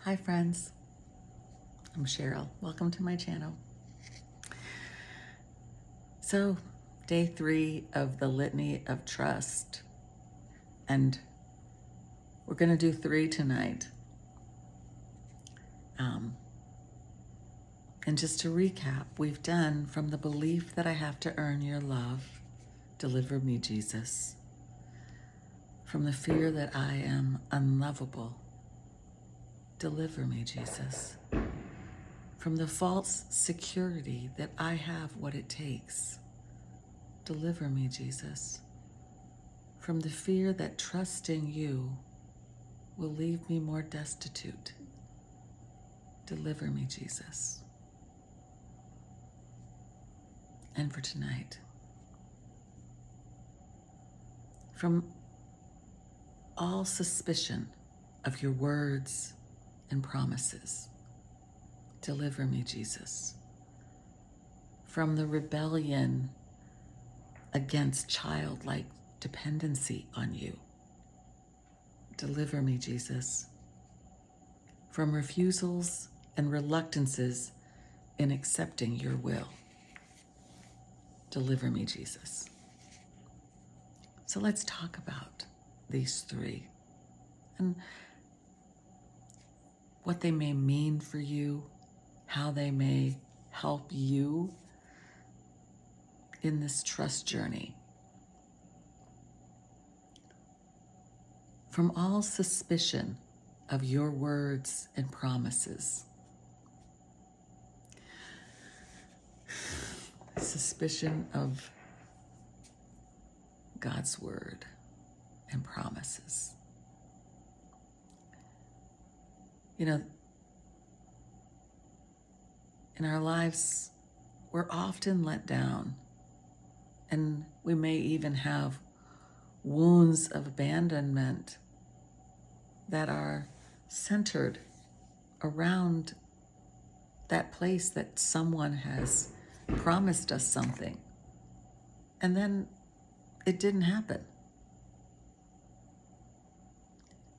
Hi friends, I'm Cheryl. Welcome to my channel. So, day 3 of the litany of trust, and we're going to do 3 tonight. And just to recap, we've done from the belief that I have to earn your love, deliver me, Jesus. From the fear that I am unlovable, deliver me, Jesus. From the false security that I have what it takes, deliver me, Jesus. From the fear that trusting you will leave me more destitute, deliver me, Jesus. And for tonight, from all suspicion of your words and promises, deliver me, Jesus. From the rebellion against childlike dependency on you, deliver me, Jesus. From refusals and reluctances in accepting your will, deliver me, Jesus. So let's talk about these 3 and what they may mean for you, how they may help you in this trust journey. From all suspicion of your words and promises, suspicion of God's word and promises. You know, in our lives, we're often let down, and we may even have wounds of abandonment that are centered around that place that someone has promised us something, and then it didn't happen.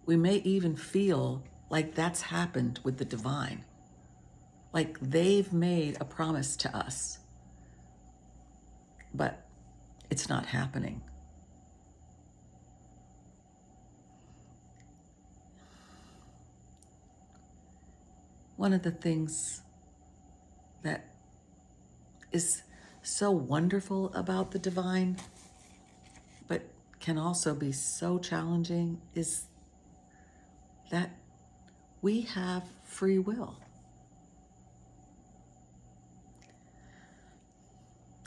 We may even feel like that's happened with the divine, like they've made a promise to us, but it's not happening. One of the things that is so wonderful about the divine, but can also be so challenging, is that we have free will.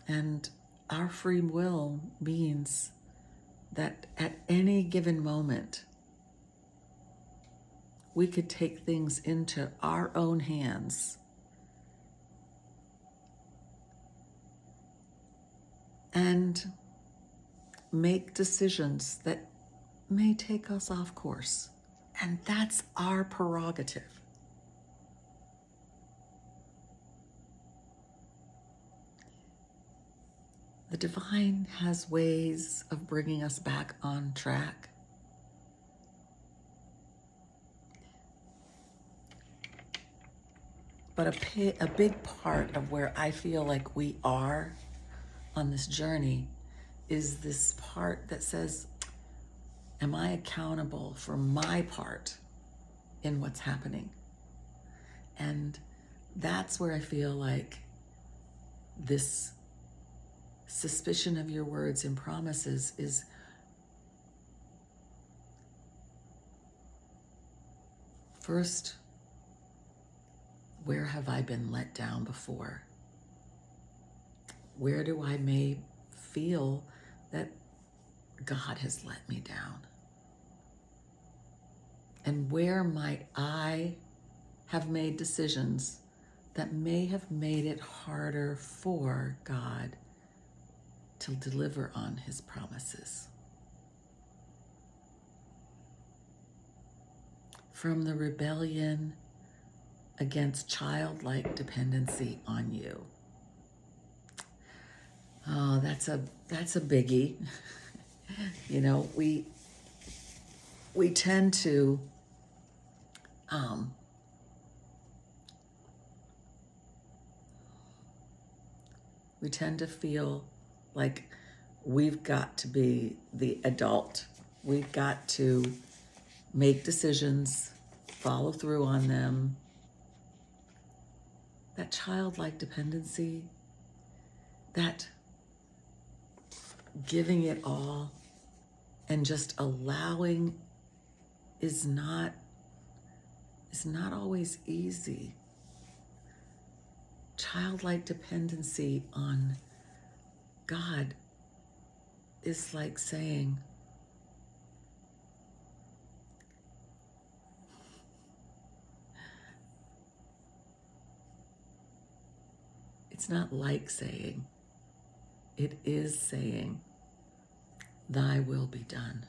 And our free will means that at any given moment, we could take things into our own hands and make decisions that may take us off course. And that's our prerogative. The divine has ways of bringing us back on track. But a big part of where I feel like we are on this journey is this part that says, am I accountable for my part in what's happening? And that's where I feel like this suspicion of your words and promises is first, where have I been let down before? Where do I may feel that God has let me down? And where might I have made decisions that may have made it harder for God to deliver on his promises? From the rebellion against childlike dependency on you. Oh, that's a biggie. You know, we tend to We tend to feel like we've got to be the adult. We've got to make decisions, follow through on them. That childlike dependency, that giving it all and just allowing is not always easy. Childlike dependency on God is like saying, it's not like saying, it is saying, thy will be done.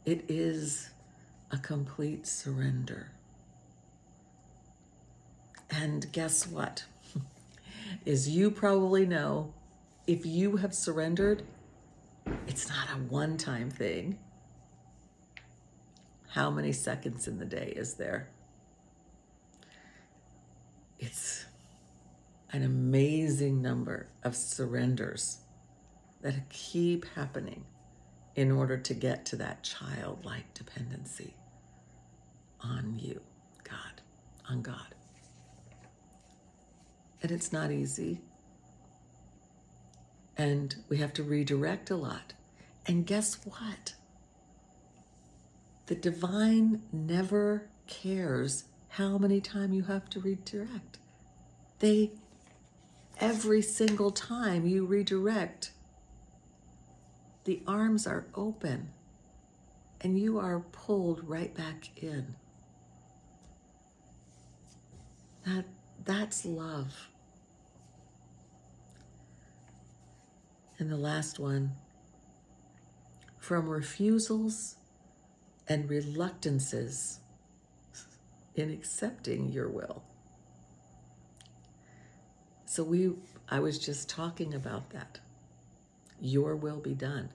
It is a complete surrender. And guess what? As you probably know, if you have surrendered, it's not a one-time thing. How many seconds in the day is there? It's an amazing number of surrenders that keep happening in order to get to that childlike dependency on you, God, on God. And it's not easy. And we have to redirect a lot. And guess what? The divine never cares how many times you have to redirect. Every single time you redirect, the arms are open and you are pulled right back in. That's love. And the last one, from refusals and reluctances in accepting your will. So I was just talking about that. Your will be done.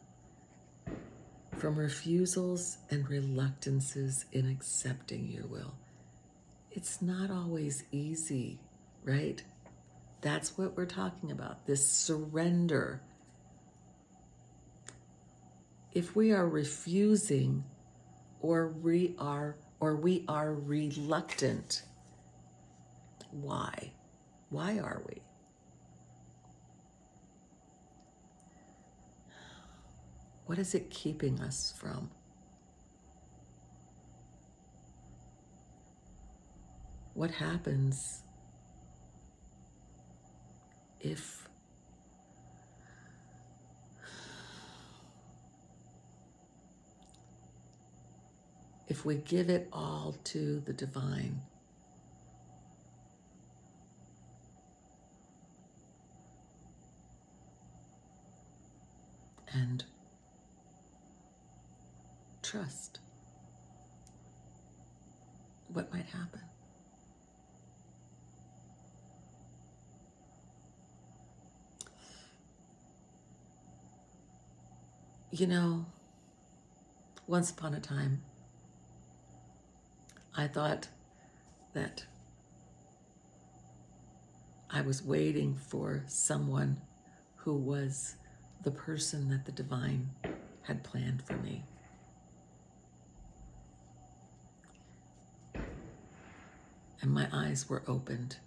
From refusals and reluctances in accepting your will. It's not always easy, right? That's what we're talking about, this surrender. If we are refusing or we are reluctant, why? Why are we? What is it keeping us from? What happens if we give it all to the divine? And trust. What might happen? You know, once upon a time, I thought that I was waiting for someone who was the person that the divine had planned for me. And my eyes were opened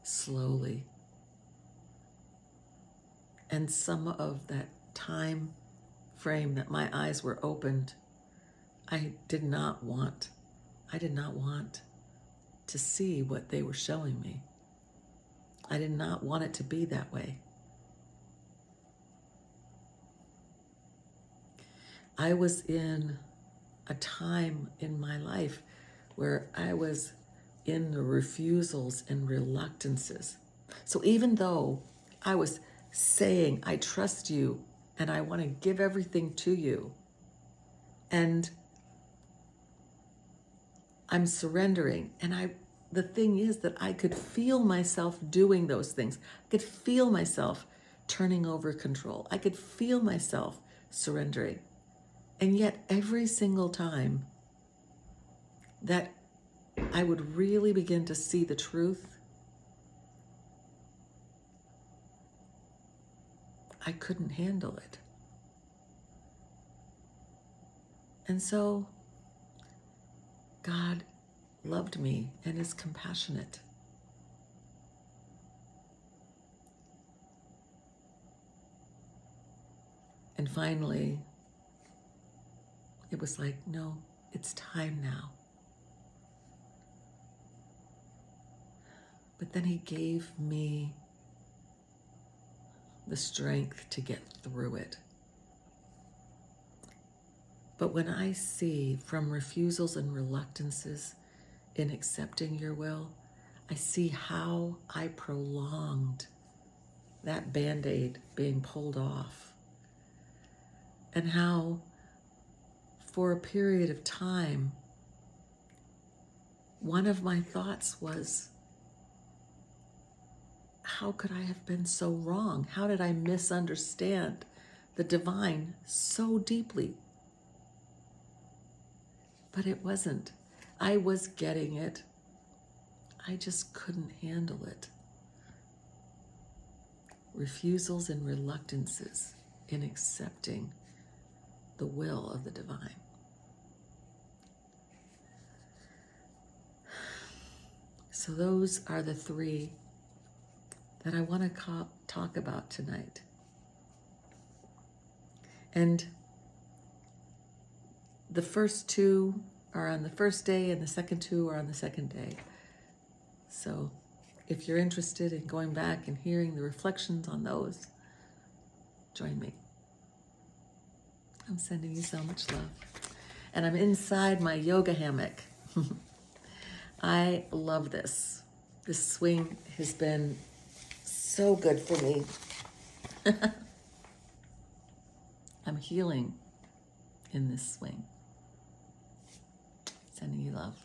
slowly. And some of that time frame that my eyes were opened, I did not want to see what they were showing me. I did not want it to be that way. I was in a time in my life where I was in the refusals and reluctances. So even though I was saying, I trust you and I want to give everything to you, and I'm surrendering, and the thing is that I could feel myself doing those things. I could feel myself turning over control. I could feel myself surrendering. And yet every single time that I would really begin to see the truth, I couldn't handle it. And so God loved me and is compassionate. And finally, it was like, no, it's time now. But then he gave me the strength to get through it. But when I see from refusals and reluctances in accepting your will, I see how I prolonged that Band-Aid being pulled off, and how for a period of time, one of my thoughts was, how could I have been so wrong? How did I misunderstand the divine so deeply? But it wasn't. I was getting it. I just couldn't handle it. Refusals and reluctances in accepting the will of the divine. So those are the three that I want to talk about tonight. And the first two are on the first day and the second two are on the second day. So if you're interested in going back and hearing the reflections on those, join me. I'm sending you so much love. And I'm inside my yoga hammock. I love this. This swing has been so good for me. I'm healing in this swing. Sending you love.